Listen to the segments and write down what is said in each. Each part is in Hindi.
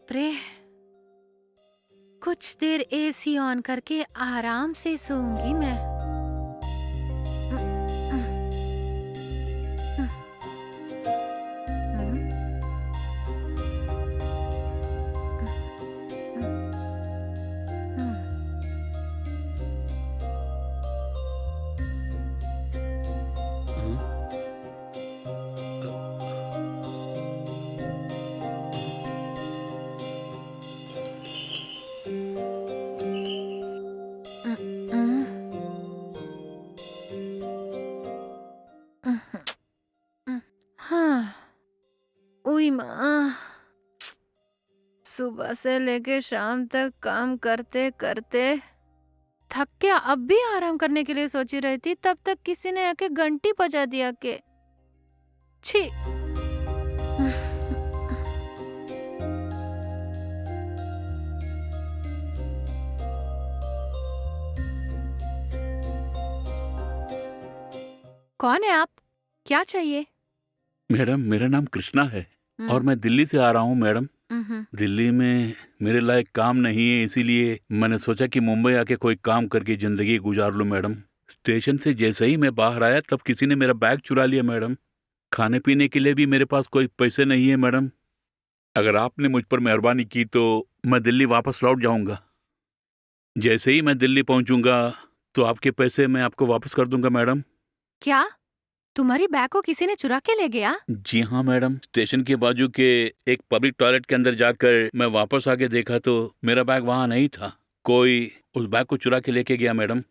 बाप रे, कुछ देर एसी ऑन करके आराम से सोऊंगी मैं। हाँ, उई माँ, सुबह से लेके शाम तक काम करते करते थक के अब भी आराम करने के लिए सोची रही थी, तब तक किसी ने आके घंटी बजा दिया के। छी। कौन है आप? क्या चाहिए? मैडम, मेरा नाम कृष्णा है और हम्म, मैं दिल्ली से आ रहा हूँ मैडम। हम्म, दिल्ली में मेरे लायक काम नहीं है, इसीलिए मैंने सोचा कि मुंबई आके कोई काम करके जिंदगी गुजार लूं मैडम। स्टेशन से जैसे ही मैं बाहर आया तब किसी ने मेरा बैग चुरा लिया मैडम। खाने पीने के लिए भी मेरे पास कोई पैसे नहीं है मैडम। अगर आपने मुझ पर मेहरबानी की तो मैं दिल्ली वापस लौट जाऊंगा। जैसे ही मैं दिल्ली पहुंचूंगा तो आपके पैसे मैं आपको वापस कर दूंगा मैडम। क्या तुम्हारी बैग को किसी ने चुरा के ले गया? जी हाँ मैडम, स्टेशन के बाजू के एक पब्लिक टॉयलेट के अंदर जाकर मैं वापस आके देखा तो मेरा बैग वहां नहीं था। कोई उस बैग को चुरा के लेके गया मैडम,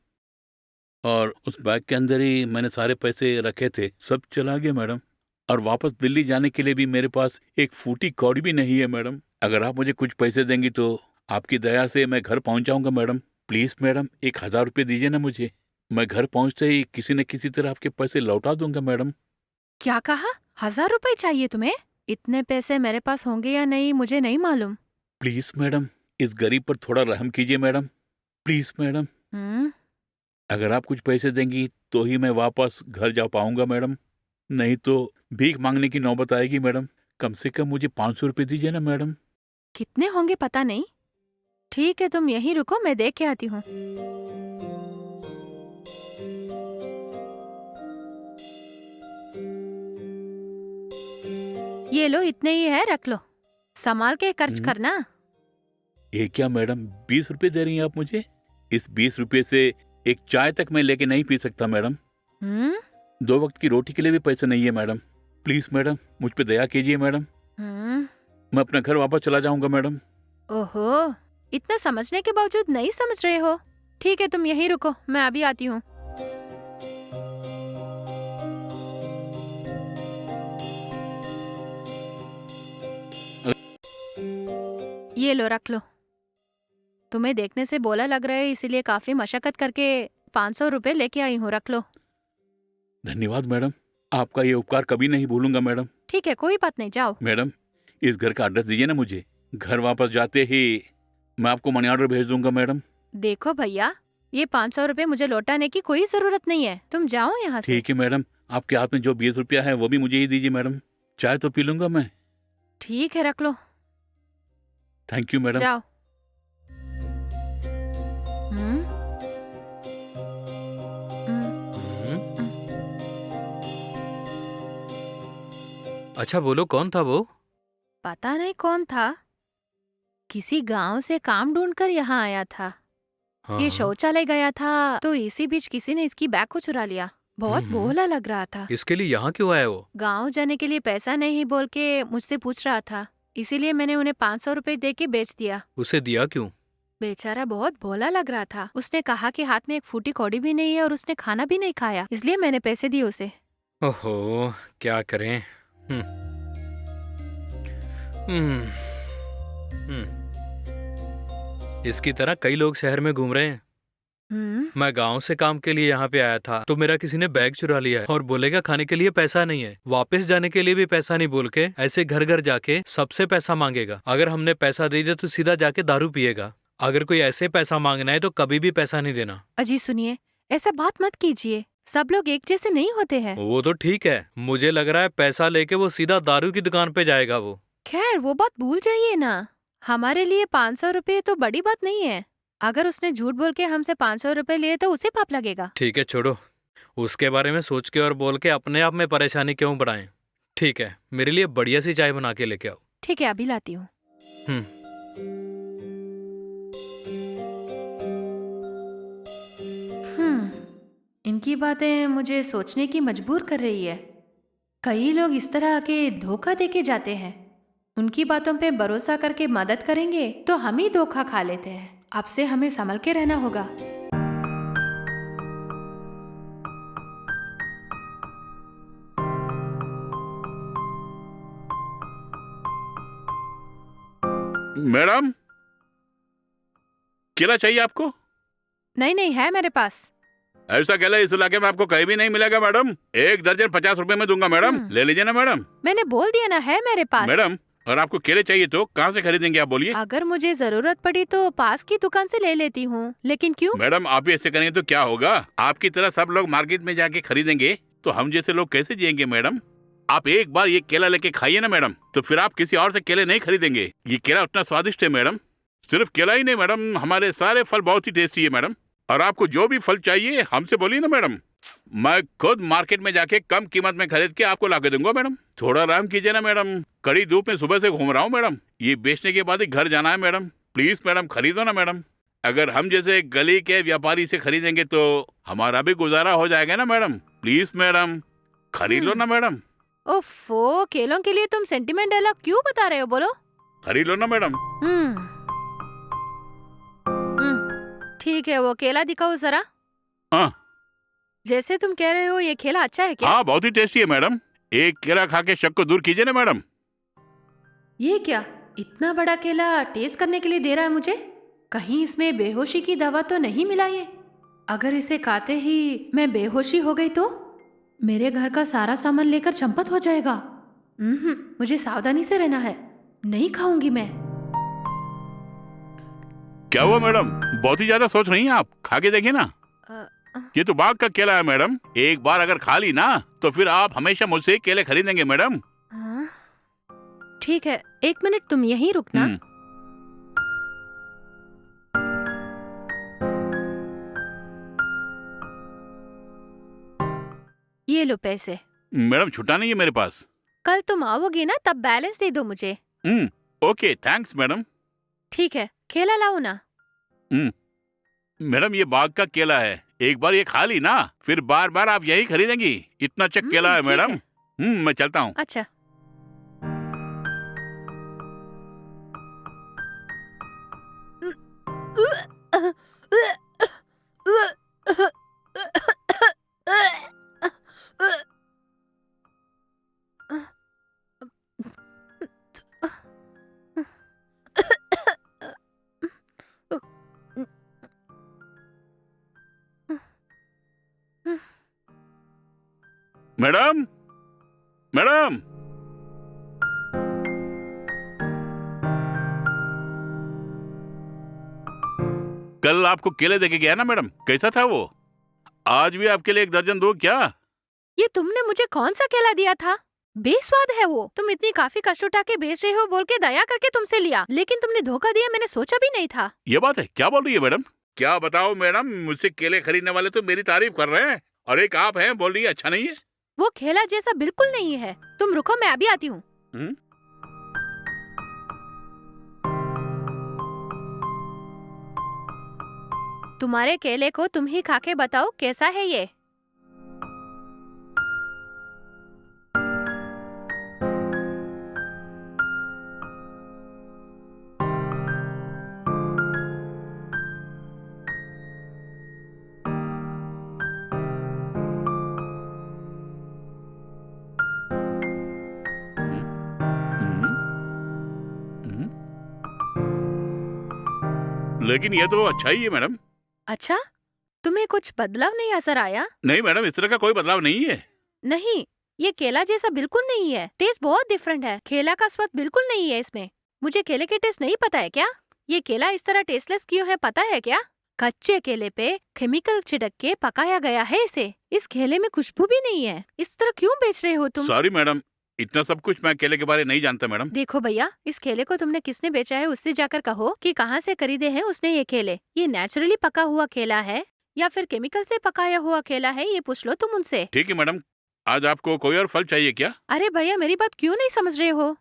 और उस बैग के अंदर ही मैंने सारे पैसे रखे थे, सब चला गया मैडम। और वापस दिल्ली जाने के लिए भी मेरे पास एक फूटी कौड़ी भी नहीं है मैडम। अगर आप मुझे कुछ पैसे देंगी तो आपकी दया से मैं घर पहुंच जाऊंगा मैडम। प्लीज मैडम, 1,000 रुपये दीजिए ना मुझे। मैं घर पहुंचते ही किसी न किसी तरह आपके पैसे लौटा दूंगा मैडम। क्या कहा? 1000 रुपए चाहिए तुम्हें? इतने पैसे मेरे पास होंगे या नहीं मुझे नहीं मालूम। प्लीज मैडम, इस गरीब पर थोड़ा रहम कीजिए मैडम, प्लीज मैडम। हम्म, अगर आप कुछ पैसे देंगी तो ही मैं वापस घर जा पाऊंगा मैडम, नहीं तो भीख मांगने की नौबत आएगी मैडम। कम से कम मुझे 500 रुपये दीजिए ना मैडम। कितने होंगे पता नहीं। ठीक है, तुम यहीं रुको, मैं देख के आती हूँ। ये लो, इतने ही है, रख लो, संभाल के खर्च हम्म, करना। ये क्या मैडम, 20 रुपये दे रही हैं आप मुझे? इस 20 रुपये से एक चाय तक मैं लेके नहीं पी सकता मैडम। हम्म, 2 वक्त की रोटी के लिए भी पैसे नहीं है मैडम। प्लीज मैडम, मुझ पे दया कीजिए मैडम। हम्म। मैं अपना घर वापस चला जाऊंगा मैडम। ओहो, इतना समझने के बावजूद नहीं समझ रहे हो। ठीक है, तुम यहीं रुको, मैं अभी आती हूँ। ये लो, रख लो। तुम्हें देखने से बोला लग रहा है, इसीलिए काफी मशक्कत करके 500 रुपए लेके आई हूँ, रख लो। धन्यवाद मैडम, आपका ये उपकार कभी नहीं भूलूंगा मैडम। ठीक है, कोई बात नहीं, जाओ। मैडम, इस घर का एड्रेस दीजिए ना मुझे। घर वापस जाते ही मैं आपको मनी ऑर्डर भेज दूंगा मैडम। देखो भैया, ये 500 रुपए मुझे लौटाने की कोई जरूरत नहीं है, तुम जाओ यहाँ से। ठीक है मैडम, आपके हाथ में जो 20 रुपया है वो भी मुझे ही दीजिए मैडम। चाय तो पी लूंगा मैं। ठीक है, रख लो, थैंक यू मैडम। जाओ। हम्म, हम्म, हम्म, हम्म। अच्छा बोलो, कौन था वो? पता नहीं कौन था, किसी गांव से काम ढूंढकर यहाँ आया था। हाँ ये हाँ। शौचालय गया था तो इसी बीच किसी ने इसकी बैग को चुरा लिया। बहुत हम्म। भोला लग रहा था। इसके लिए यहाँ क्यों आया वो? गांव जाने के लिए पैसा नहीं बोल के मुझसे पूछ रहा था, इसीलिए मैंने उन्हें 500 रुपए दे के बेच दिया। उसे दिया क्यों? बेचारा बहुत भोला लग रहा था। उसने कहा कि हाथ में एक फूटी कौड़ी भी नहीं है और उसने खाना भी नहीं खाया, इसलिए मैंने पैसे दिए उसे। ओहो, क्या करें। हम्म हम्म हम्म। इसकी तरह कई लोग शहर में घूम रहे हैं। हम्म, मैं गांव से काम के लिए यहाँ पे आया था तो मेरा किसी ने बैग चुरा लिया है और बोलेगा खाने के लिए पैसा नहीं है, वापस जाने के लिए भी पैसा नहीं बोल के ऐसे घर घर जाके सबसे पैसा मांगेगा। अगर हमने पैसा दे दिया तो सीधा जाके दारू पिएगा। अगर कोई ऐसे पैसा मांगना है तो कभी भी पैसा नहीं देना। अजी सुनिए, ऐसा बात मत कीजिए, सब लोग एक जैसे नहीं होते हैं। वो तो ठीक है, मुझे लग रहा है पैसा लेके वो सीधा दारू की दुकान पे जाएगा वो। खैर वो बात भूल जाइए ना, हमारे लिए 500 रुपये तो बड़ी बात नहीं है। अगर उसने झूठ बोल के हमसे 500 रुपये लिए तो उसे पाप लगेगा। ठीक है छोड़ो, उसके बारे में सोच के और बोल के अपने आप में परेशानी क्यों बढ़ाएं। ठीक है, मेरे लिए बढ़िया सी चाय बना के लेके आओ। ठीक है, अभी लाती हूँ। हम्म। इनकी बातें मुझे सोचने की मजबूर कर रही है। कई लोग इस तरह के धोखा देके जाते हैं। उनकी बातों पे भरोसा करके मदद करेंगे तो हम ही धोखा खा लेते हैं। अब से हमें संभल के रहना होगा। मैडम, केला चाहिए आपको? नहीं नहीं, है मेरे पास। ऐसा केला इस इलाके में आपको कहीं भी नहीं मिलेगा मैडम। 1 दर्जन 50 रुपए में दूंगा मैडम, ले लीजिए ना मैडम। मैंने बोल दिया ना, है मेरे पास। मैडम, और आपको केले चाहिए तो कहाँ से खरीदेंगे आप बोलिए? अगर मुझे जरूरत पड़ी तो पास की दुकान से ले लेती हूँ, लेकिन क्यों? मैडम, आप भी ऐसे करेंगे तो क्या होगा? आपकी तरह सब लोग मार्केट में जाके खरीदेंगे तो हम जैसे लोग कैसे जिएंगे मैडम? आप एक बार ये केला लेके खाइए ना मैडम, तो फिर आप किसी और से केले नहीं खरीदेंगे। ये केला उतना स्वादिष्ट है मैडम। सिर्फ केला ही नहीं मैडम, हमारे सारे फल बहुत ही टेस्टी है मैडम। और आपको जो भी फल चाहिए हमसे बोलिए ना मैडम, मैं खुद मार्केट में जाके कम कीमत में खरीद के आपको ला के दूंगा मैडम। थोड़ा आराम कीजिए ना मैडम, कड़ी धूप में सुबह से घूम रहा हूँ मैडम। ये बेचने के बाद ही घर जाना है मैडम। प्लीज मैडम, खरीदो ना मैडम। अगर हम जैसे गली के व्यापारी से खरीदेंगे तो हमारा भी गुजारा हो जाएगा ना मैडम। प्लीज मैडम, खरीद लो ना मैडम। ओफो, केलों के लिए तुम सेंटिमेंट डायलॉग क्यों बता रहे हो? बोलो। खरीद लो ना मैडम। ठीक है, वो केला दिखाओ जरा। हाँ। जैसे तुम कह रहे हो ये केला अच्छा है क्या? हाँ, बहुत ही टेस्टी है मैडम। एक केला खा के शक को दूर कीजिए ना मैडम। ये क्या, इतना बड़ा केला टेस्ट करने के लिए दे रहा है मुझे? कहीं इसमें बेहोशी की दवा तो नहीं मिला ये? अगर इसे खाते ही मैं बेहोशी हो गई तो मेरे घर का सारा सामान लेकर चंपत हो जाएगा। मुझे सावधानी से रहना है, नहीं खाऊंगी मैं। क्या हुआ मैडम, बहुत ही ज्यादा सोच रही हैं आप? खा के देखिए ना। ये तो बाग का केला है मैडम। एक बार अगर खा ली ना तो फिर आप हमेशा मुझसे ही केले खरीदेंगे मैडम। ठीक है, 1 मिनट तुम यहीं रुकना। ये लो पैसे। मैडम, छुट्टा नहीं है मेरे पास। कल तुम आओगे ना, तब बैलेंस दे दो मुझे। Okay, thanks madam. ठीक है, केला लाओ ना। मैडम, ये बाग का केला है। एक बार ये खा ली ना फिर बार बार आप यही खरीदेंगी। इतना अच्छा केला है मैडम। मैं चलता हूँ। अच्छा। मैडम, मैडम, कल आपको केले देके गया ना मैडम, कैसा था वो? आज भी आपके लिए 1 दर्जन दो क्या? ये तुमने मुझे कौन सा केला दिया था? बेस्वाद है वो। तुम इतनी काफी कष्ट उठा के बेच रहे हो बोल के दया करके तुमसे लिया, लेकिन तुमने धोखा दिया, मैंने सोचा भी नहीं था। ये बात है? क्या बोल रही है मैडम? क्या बताओ मैडम, मुझसे केले खरीदने वाले तो मेरी तारीफ कर रहे हैं और एक आप हैं बोल रही है अच्छा नहीं है। वो केला जैसा बिल्कुल नहीं है। तुम रुको, मैं अभी आती हूँ। तुम्हारे केले को तुम ही खा के बताओ कैसा है ये। लेकिन ये तो अच्छा ही है मैडम। अच्छा, तुम्हें कुछ बदलाव नहीं नजर आया? नहीं मैडम, इस तरह का कोई बदलाव नहीं है। नहीं, ये केला जैसा बिल्कुल नहीं है। टेस्ट बहुत डिफरेंट है। केला का स्वाद बिल्कुल नहीं है इसमें। मुझे केले के टेस्ट नहीं पता है क्या? ये केला इस तरह टेस्टलेस क्यों है पता है क्या? कच्चे केले पे केमिकल छिड़क के पकाया गया है इसे। इस केले में खुशबू भी नहीं है। इस तरह क्यों बेच रहे हो तुम? सॉरी मैडम, इतना सब कुछ मैं केले के बारे नहीं जानता मैडम। देखो भैया, इस केले को तुमने किसने बेचा है उससे जाकर कहो कि कहाँ से खरीदे हैं उसने ये केले। ये नेचुरली पका हुआ केला है या फिर केमिकल से पकाया हुआ केला है, ये पूछ लो तुम उनसे। ठीक है मैडम, आज आपको कोई और फल चाहिए क्या? अरे भैया, मेरी बात क्यों नहीं समझ रहे हो?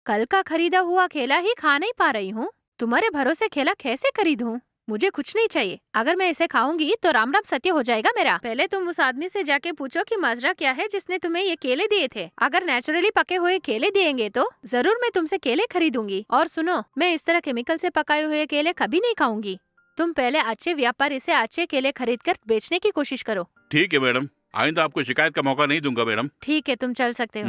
कल का खरीदा हुआ केला ही खा नहीं पा रही हूँ। तुम्हारे भरोसे केला कैसे खरीदूं? मुझे कुछ नहीं चाहिए। अगर मैं इसे खाऊंगी तो राम राम सत्य हो जाएगा मेरा। पहले तुम उस आदमी से जाके पूछो कि माजरा क्या है जिसने तुम्हें ये केले दिए थे। अगर नेचुरली पके हुए केले दिएंगे तो जरूर मैं तुमसे केले खरीदूंगी। और सुनो, मैं इस तरह केमिकल से पकाए हुए केले कभी नहीं खाऊंगी। तुम पहले अच्छे व्यापारी से अच्छे केले खरीद कर बेचने की कोशिश करो। ठीक है मैडम, आइंदा आपको शिकायत का मौका नहीं दूंगा मैडम। ठीक है, तुम चल सकते हो।